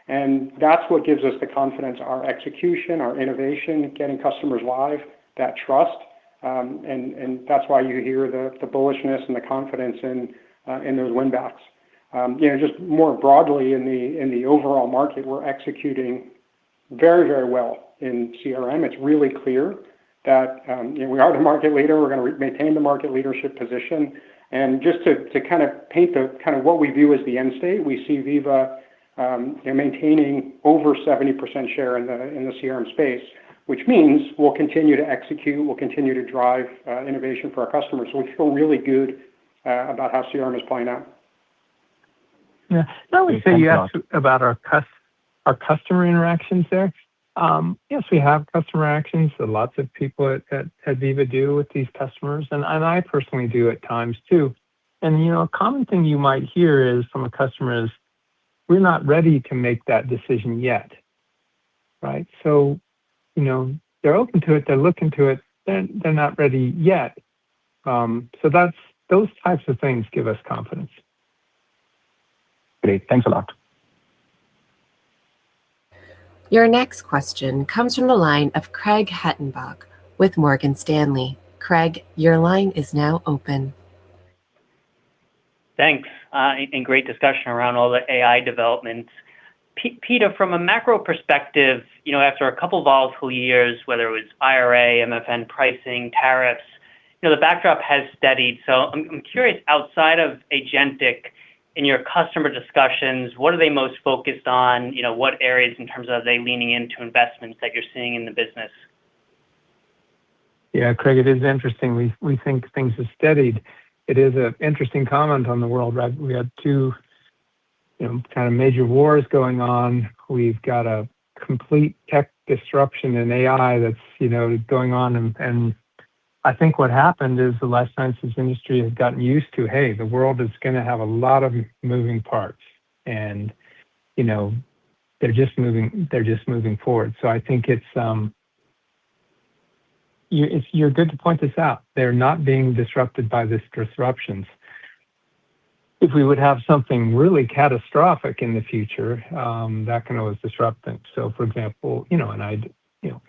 And that's what gives us the confidence, our execution, our innovation, getting customers live, that trust. And that's why you hear the bullishness and the confidence in those win backs. Just more broadly in the overall market, we're executing very, very well in CRM. It's really clear that we are the market leader. We're going to maintain the market leadership position. And just to kind of paint the kind of what we view as the end state, we see Veeva maintaining over 70% share in the CRM space, which means we'll continue to execute, we'll continue to drive innovation for our customers. So we feel really good about how CRM is playing out. Yeah, I would say you asked about our customer interactions there. Yes, we have customer interactions that lots of people at Veeva do with these customers, and I personally do at times too. And a common thing you might hear is from a customer is, we're not ready to make that decision yet, right? So, they're open to it, they're looking to it, they're not ready yet. So those types of things give us confidence. Great. Thanks a lot. Your next question comes from the line of Craig Hettenbach with Morgan Stanley. Craig, your line is now open. Thanks, and great discussion around all the AI developments. Peter, from a macro perspective, after a couple volatile years, whether it was IRA, MFN pricing, tariffs, the backdrop has steadied. So I'm curious, outside of agentic, in your customer discussions, what are they most focused on? What areas in terms of are they leaning into investments that you're seeing in the business? Yeah, Craig, it is interesting. We think things have steadied. It is an interesting comment on the world, right? We had two, kind of major wars going on. We've got a complete tech disruption in AI that's, going on. And I think what happened is the life sciences industry has gotten used to, hey, the world is going to have a lot of moving parts, and they're just moving forward. So I think you're good to point this out. They're not being disrupted by these disruptions. If we would have something really catastrophic in the future, that can always disrupt things. So, for example,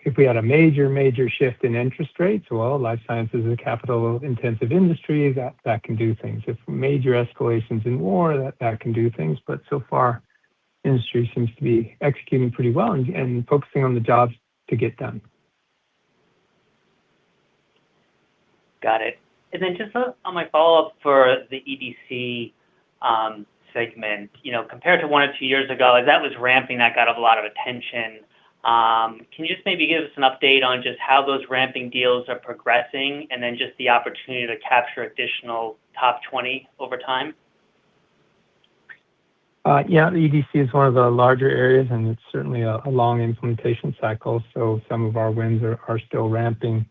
if we had a major shift in interest rates, well, life sciences is a capital-intensive industry, that can do things. If major escalations in war, that can do things. But so far, industry seems to be executing pretty well and focusing on the jobs to get done. Got it. And then just on my follow-up for the EDC segment, compared to 1 or 2 years ago, as that was ramping, that got a lot of attention. Can you just maybe give us an update on just how those ramping deals are progressing, and then just the opportunity to capture additional top 20 over time? Yeah, the EDC is one of the larger areas, and it's certainly a long implementation cycle. So some of our wins are still ramping.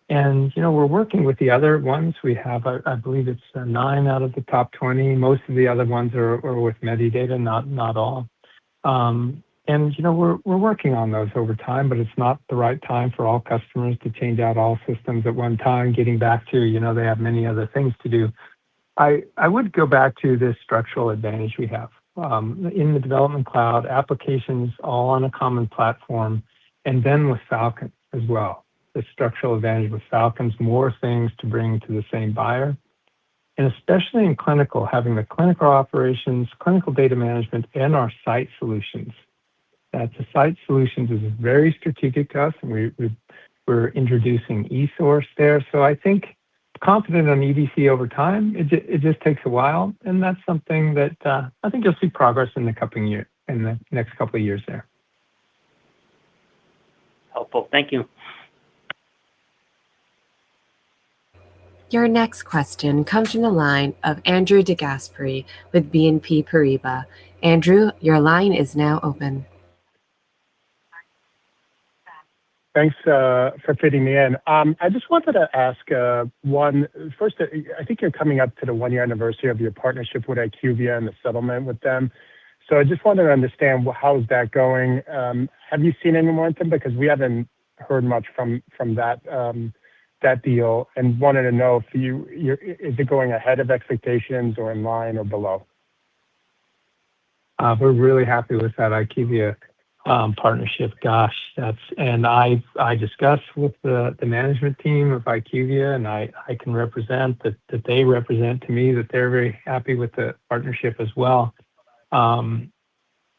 And, we're working with the other ones. We have, I believe it's 9 out of the top 20. Most of the other ones are with Medidata, not all. And, we're working on those over time, but it's not the right time for all customers to change out all systems at one time, getting back to, they have many other things to do. I would go back to this structural advantage we have. In the development cloud, applications all on a common platform, and then with Falcon as well. The structural advantage with Falcon's more things to bring to the same buyer. And especially in clinical, having the clinical operations, clinical data management, and our site solutions. The site solutions is very strategic to us, and we're introducing eSource there. So I think confident on EDC over time. It just takes a while, and that's something that I think you'll see progress in the next couple of years there. Helpful. Thank you. Your next question comes from the line of Andrew DeGasperi with BNP Paribas. Andrew, your line is now open. Thanks for fitting me in. I just wanted to ask first, I think you're coming up to the 1-year anniversary of your partnership with IQVIA and the settlement with them. So I just wanted to understand how's that going. Have you seen any momentum? Because we haven't heard much from that deal, and wanted to know if is it going ahead of expectations or in line or below? We're really happy with that IQVIA partnership. Gosh, I discussed with the management team of IQVIA, and I can represent that they represent to me that they're very happy with the partnership as well.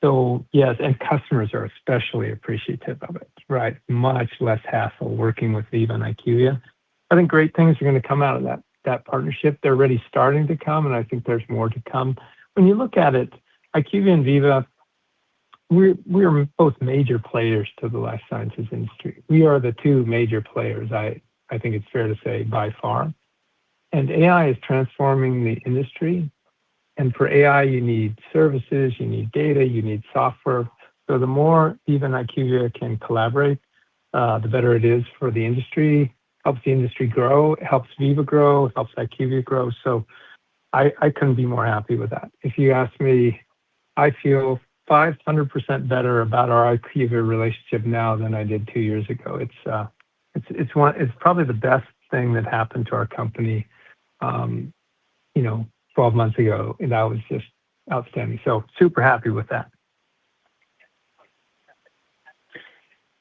So yes, and customers are especially appreciative of it, right? Much less hassle working with Veeva and IQVIA. I think great things are going to come out of that partnership. They're already starting to come, and I think there's more to come. When you look at it, IQVIA and Veeva, we're both major players to the life sciences industry. We are the two major players, I think it's fair to say, by far. And AI is transforming the industry. And for AI, you need services, you need data, you need software. So the more Veeva and IQVIA can collaborate, the better it is for the industry. Helps the industry grow, it helps Veeva grow, it helps IQVIA grow. So I couldn't be more happy with that. If you ask me, I feel 500% better about our IQVIA relationship now than I did 2 years ago. It's probably the best thing that happened to our company, 12 months ago, and that was just outstanding. So super happy with that.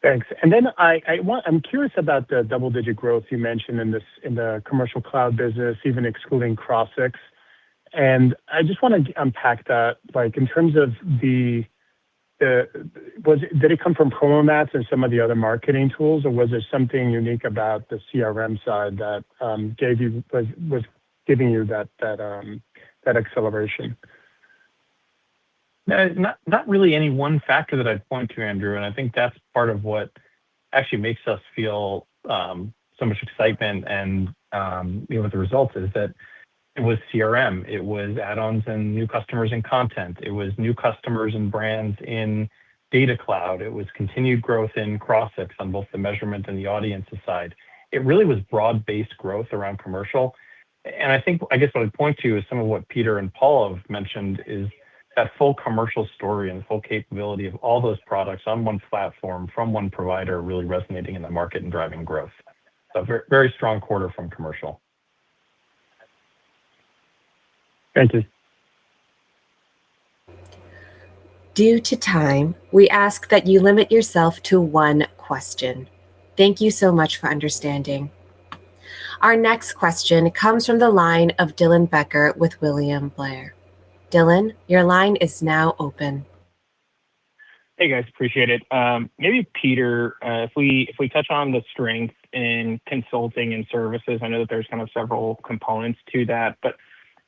Thanks. And then I'm curious about the double-digit growth you mentioned in the commercial cloud business, even excluding Crossix. And I just want to unpack that, like in terms of did it come from PromoMats and some of the other marketing tools, or was there something unique about the CRM side that was giving you that acceleration? Not really any one factor that I'd point to, Andrew, and I think that's part of what actually makes us feel so much excitement and with the results is that it was CRM, it was add-ons and new customers in content, it was new customers and brands in Data Cloud, it was continued growth in Crossix on both the measurement and the audiences side. It really was broad-based growth around commercial. And I guess what I'd point to is some of what Peter and Paul have mentioned is that full commercial story and full capability of all those products on one platform from one provider really resonating in the market and driving growth. So very, very strong quarter from commercial. Thank you. Due to time, we ask that you limit yourself to one question. Thank you so much for understanding. Our next question comes from the line of Dylan Becker with William Blair. Dylan, your line is now open. Hey guys, appreciate it. Maybe Peter, if we touch on the strength in consulting and services, I know that there's kind of several components to that, but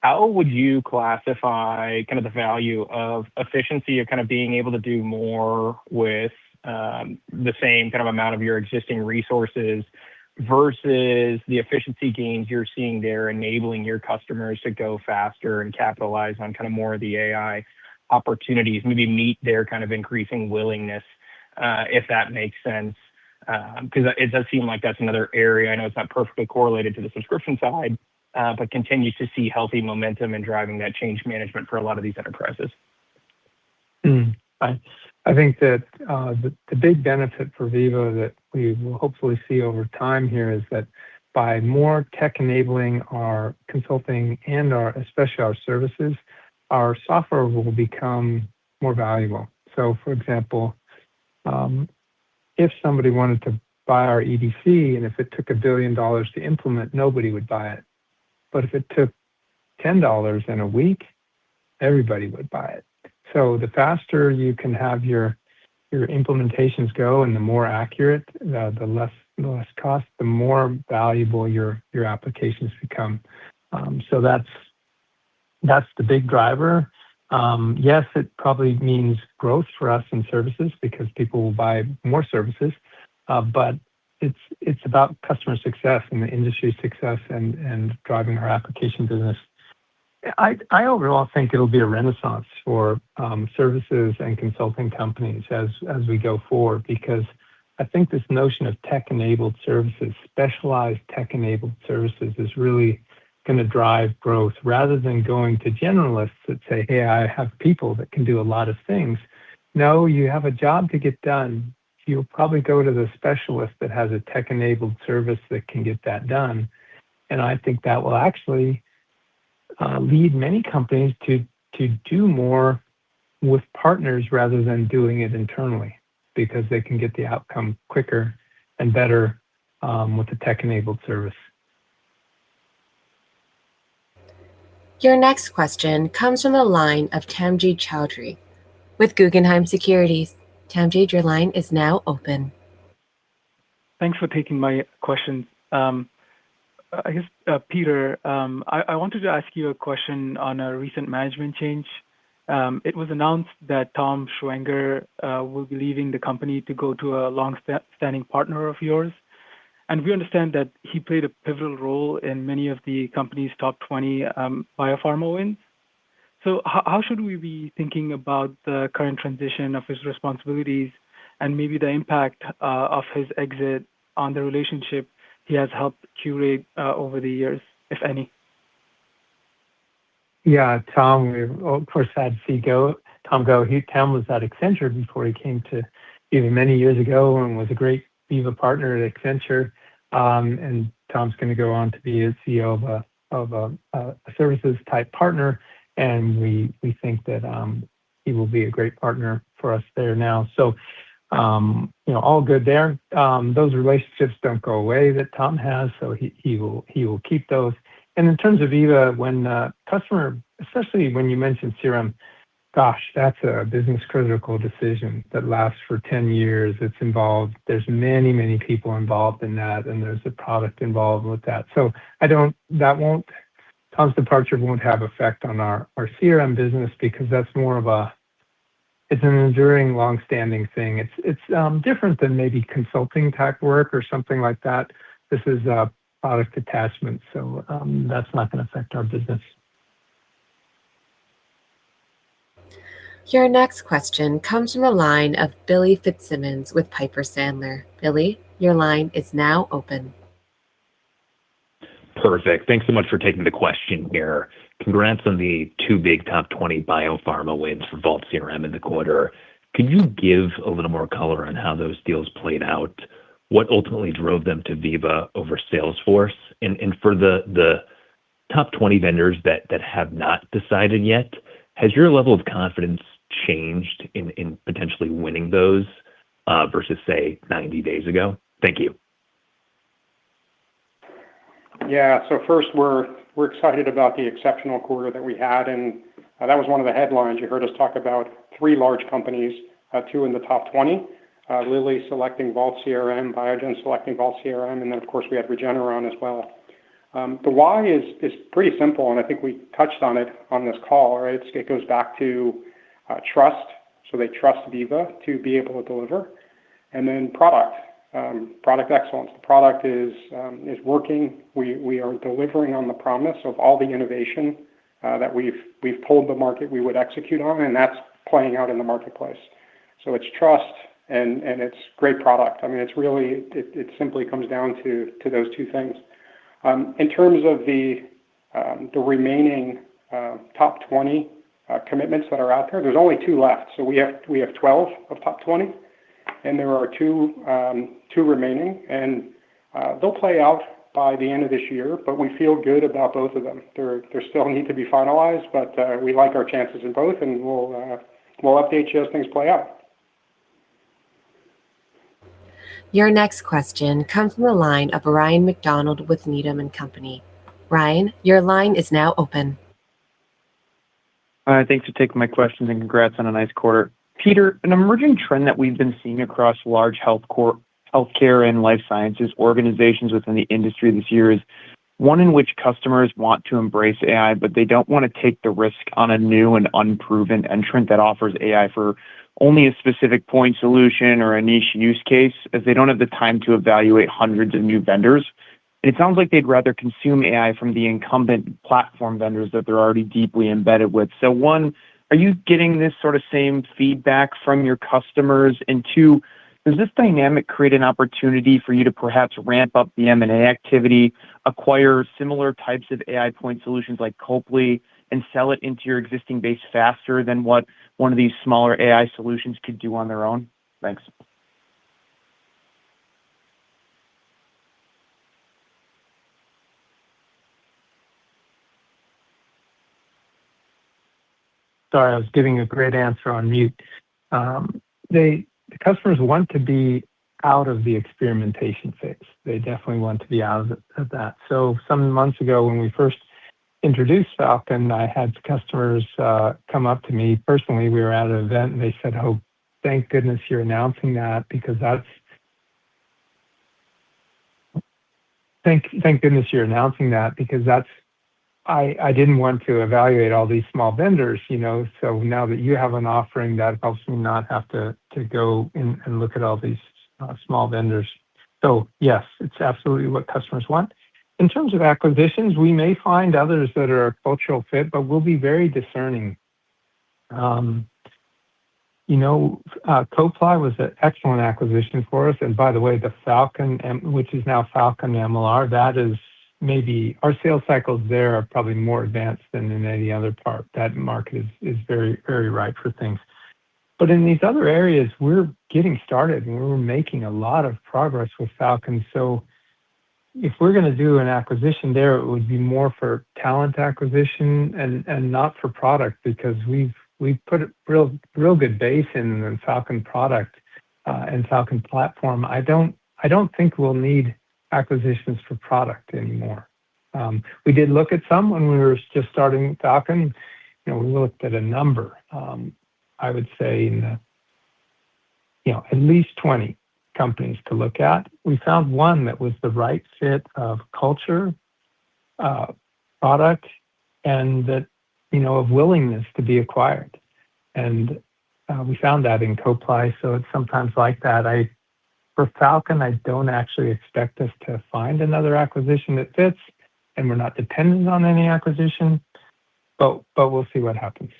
how would you classify kind of the value of efficiency of kind of being able to do more with the same kind of amount of your existing resources versus the efficiency gains you're seeing there enabling your customers to go faster and capitalize on kind of more of the AI opportunities, maybe meet their kind of increasing willingness, if that makes sense. Because it does seem like that's another area. I know it's not perfectly correlated to the subscription side, but continues to see healthy momentum in driving that change management for a lot of these enterprises. I think that the big benefit for Veeva that we will hopefully see over time here is that by more tech enabling our consulting and especially our services, our software will become more valuable. So for example, if somebody wanted to buy our EDC and if it took $1 billion to implement, nobody would buy it. But if it took $10 in a week, everybody would buy it. So the faster you can have your implementations go and the more accurate, the less cost, the more valuable your applications become. So that's the big driver. Yes, it probably means growth for us in services because people will buy more services. But it's about customer success and the industry success and driving our application business. I overall think it'll be a renaissance for services and consulting companies as we go forward, because I think this notion of tech-enabled services, specialized tech-enabled services, is really going to drive growth rather than going to generalists that say, hey, I have people that can do a lot of things. No, you have a job to get done. You'll probably go to the specialist that has a tech-enabled service that can get that done. And I think that will actually lead many companies to do more with partners rather than doing it internally, because they can get the outcome quicker and better with a tech-enabled service. Your next question comes from the line of Tamjid Chowdhury with Guggenheim Securities. Tamjid, your line is now open. Thanks for taking my question. I guess, Peter, I wanted to ask you a question on a recent management change. It was announced that Tom Schwenger will be leaving the company to go to a long-standing partner of yours. And we understand that he played a pivotal role in many of the company's top 20 biopharma wins. So how should we be thinking about the current transition of his responsibilities and maybe the impact of his exit on the relationship he has helped curate over the years, if any? Yeah, Tom, we of course sad to see Tom go. Tom was at Accenture before he came to Veeva many years ago and was a great Veeva partner at Accenture. And Tom's going to go on to be a CEO of a services type partner. And we think that he will be a great partner for us there now. So, all good there. Those relationships don't go away that Tom has, so he will keep those. And in terms of Veeva, when customer, especially when you mentioned CRM, gosh, that's a business critical decision that lasts for 10 years. It's involved. There's many, many people involved in that, and there's a product involved with that. So Tom's departure won't have effect on our CRM business, because that's more of it's an enduring, long-standing thing. It's different than maybe consulting type work or something like that. This is product attachment, so that's not going to affect our business. Your next question comes from the line of Billy Fitzsimmons with Piper Sandler. Billy, your line is now open. Perfect. Thanks so much for taking the question here. Congrats on the 2 big top 20 biopharma wins for Vault CRM in the quarter. Could you give a little more color on how those deals played out? What ultimately drove them to Veeva over Salesforce? And for the top 20 vendors that have not decided yet, has your level of confidence changed in potentially winning those versus, say, 90 days ago? Thank you. Yeah. So first, we're excited about the exceptional quarter that we had, and that was one of the headlines. You heard us talk about 3 large companies, 2 in the top 20, Lilly selecting Vault CRM, Biogen selecting Vault CRM, and then of course we had Regeneron as well. The why is pretty simple, and I think we touched on it on this call. Right? It goes back to trust. So they trust Veeva to be able to deliver, and then product excellence. The product is working. We are delivering on the promise of all the innovation that we've told the market we would execute on, and that's playing out in the marketplace. So it's trust and it's great product. I mean, it's really it simply comes down to those 2 things. In terms of the remaining top 20 commitments that are out there, there's only 2 left. So we have 12 of top 20. And there are two remaining, and they'll play out by the end of this year, but we feel good about both of them. They still need to be finalized, but we like our chances in both, and we'll update you as things play out. Your next question comes from the line of Ryan McDonald with Needham & Company. Ryan, your line is now open. Thanks for taking my questions, and congrats on a nice quarter. Peter, an emerging trend that we've been seeing across large healthcare and life sciences organizations within the industry this year is one in which customers want to embrace AI, but they don't want to take the risk on a new and unproven entrant that offers AI for only a specific point solution or a niche use case, as they don't have the time to evaluate hundreds of new vendors. And it sounds like they'd rather consume AI from the incumbent platform vendors that they're already deeply embedded with. So one, are you getting this sort of same feedback from your customers? And two, does this dynamic create an opportunity for you to perhaps ramp up the M&A activity, acquire similar types of AI point solutions like Copley, and sell it into your existing base faster than what one of these smaller AI solutions could do on their own? Thanks. Sorry, I was giving a great answer on mute. The customers want to be out of the experimentation phase. They definitely want to be out of that. So some months ago, when we first introduced Falcon, I had customers come up to me personally. We were at an event, and they said, "Oh, thank goodness you're announcing that, because thank goodness you're announcing that, because I didn't want to evaluate all these small vendors, so now that you have an offering, that helps me not have to go in and look at all these small vendors." So yes, it's absolutely what customers want. In terms of acquisitions, we may find others that are a cultural fit, but we'll be very discerning. Coply was an excellent acquisition for us. And by the way, the Falcon, which is now Falcon MLR, that is maybe our sales cycles there are probably more advanced than in any other part. That market is very, very ripe for things. But in these other areas, we're getting started, and we're making a lot of progress with Falcon. So if we're going to do an acquisition there, it would be more for talent acquisition and not for product, because we've put a real good base in the Falcon product and Falcon platform. I don't think we'll need acquisitions for product anymore. We did look at some when we were just starting Falcon. We looked at a number. I would say in at least 20 companies to look at. We found one that was the right fit of culture, product, and that of willingness to be acquired. And we found that in Coply. So it's sometimes like that. For Falcon, I don't actually expect us to find another acquisition that fits, and we're not dependent on any acquisition, but we'll see what happens.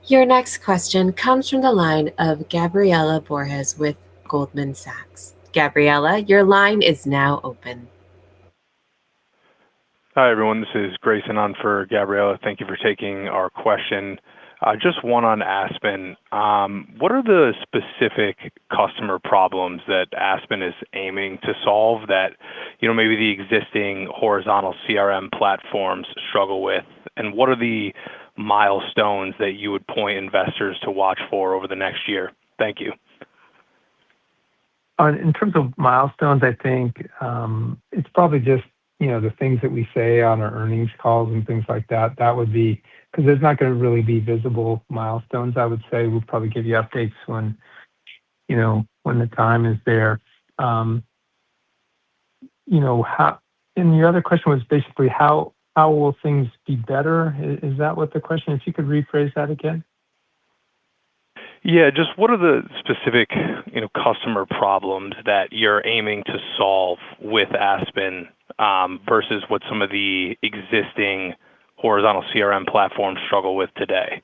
Your next question comes from the line of Gabriela Borges with Goldman Sachs. Gabriela, your line is now open. Hi, everyone. This is Grayson on for Gabriela. Thank you for taking our question. Just one on Aspen. What are the specific customer problems that Aspen is aiming to solve that, maybe the existing horizontal CRM platforms struggle with? And what are the milestones that you would point investors to watch for over the next year? Thank you. In terms of milestones, I think it's probably just, the things that we say on our earnings calls and things like that. That would be, because there's not going to really be visible milestones. I would say we'll probably give you updates when the time is there. And your other question was basically how will things be better? Is that what the question? If you could rephrase that again. Yeah, just what are the specific, customer problems that you're aiming to solve with Aspen versus what some of the existing horizontal CRM platforms struggle with today?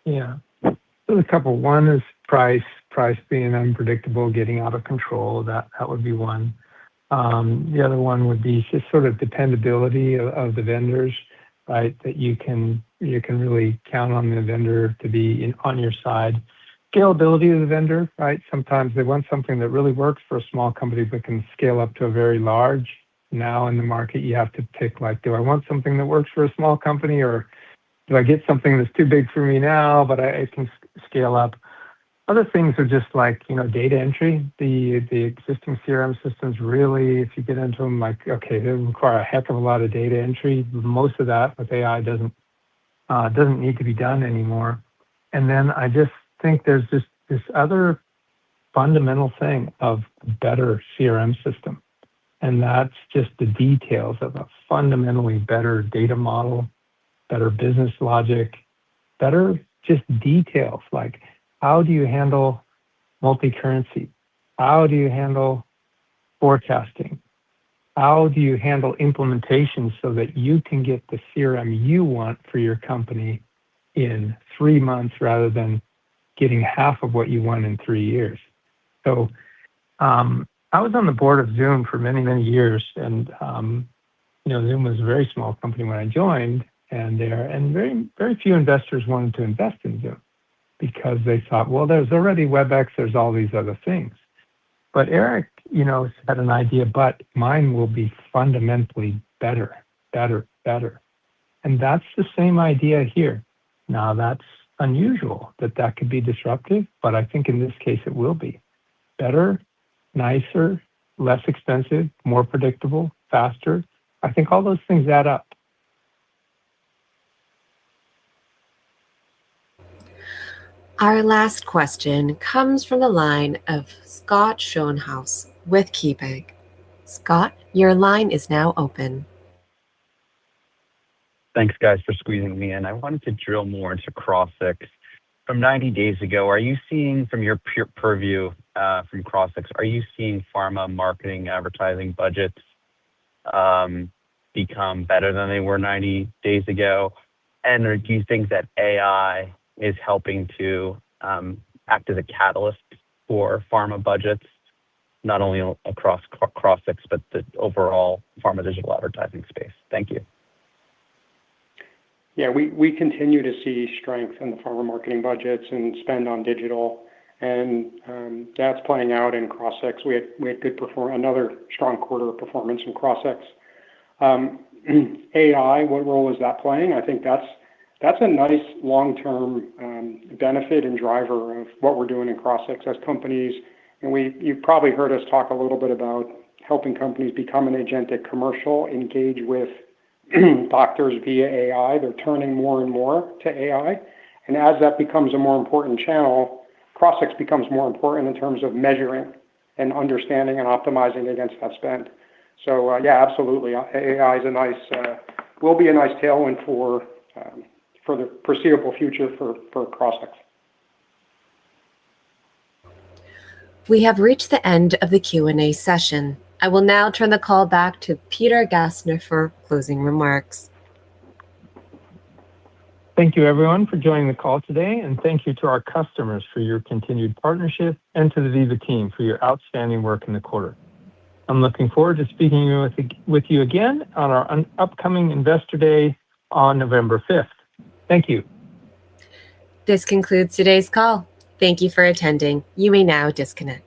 Yeah. There's a couple. One is price being unpredictable, getting out of control. That would be one. The other one would be just sort of dependability of the vendors, right? That you can really count on the vendor to be on your side. Scalability of the vendor, right? Sometimes they want something that really works for a small company but can scale up to a very large. Now in the market, you have to pick, do I want something that works for a small company, or do I get something that's too big for me now, but it can scale up? Other things are just data entry. The existing CRM systems really, if you get into them, they require a heck of a lot of data entry. Most of that with AI doesn't need to be done anymore. And then I just think there's just this other fundamental thing of better CRM system. And that's just the details of a fundamentally better data model, better business logic, better just details like how do you handle multi-currency? How do you handle forecasting? How do you handle implementation so that you can get the CRM you want for your company in 3 months rather than getting half of what you want in 3 years? So I was on the board of Zoom for many, many years, and Zoom was a very small company when I joined, and very few investors wanted to invest in Zoom because they thought, well, there's already WebEx, there's all these other things. But Eric, had an idea, but mine will be fundamentally better. And that's the same idea here. Now, that's unusual that could be disruptive, but I think in this case it will be. Better, nicer, less expensive, more predictable, faster. I think all those things add up. Our last question comes from the line of Scott Schoenhaus with KeyBank. Scott, your line is now open. Thanks, guys, for squeezing me in. I wanted to drill more into Crossix. From 90 days ago, are you seeing, from your purview from Crossix, are you seeing pharma marketing advertising budgets become better than they were 90 days ago? And do you think that AI is helping to act as a catalyst for pharma budgets, not only across Crossix, but the overall pharma digital advertising space? Thank you. Yeah, we continue to see strength in the pharma marketing budgets and spend on digital, and that's playing out in Crossix. We had good another strong quarter of performance in Crossix. AI, what role is that playing? I think that's a nice long-term benefit and driver of what we're doing in Crossix as companies. And you've probably heard us talk a little bit about helping companies become an agentic commercial, engage with doctors via AI. They're turning more and more to AI. And as that becomes a more important channel, Crossix becomes more important in terms of measuring and understanding and optimizing against that spend. So yeah, absolutely. AI is will be a nice tailwind for the foreseeable future for Crossix. We have reached the end of the Q&A session. I will now turn the call back to Peter Gassner for closing remarks. Thank you, everyone, for joining the call today, and thank you to our customers for your continued partnership and to the Veeva team for your outstanding work in the quarter. I'm looking forward to speaking with you again on our upcoming Investor Day on November 5th. Thank you. This concludes today's call. Thank you for attending. You may now disconnect.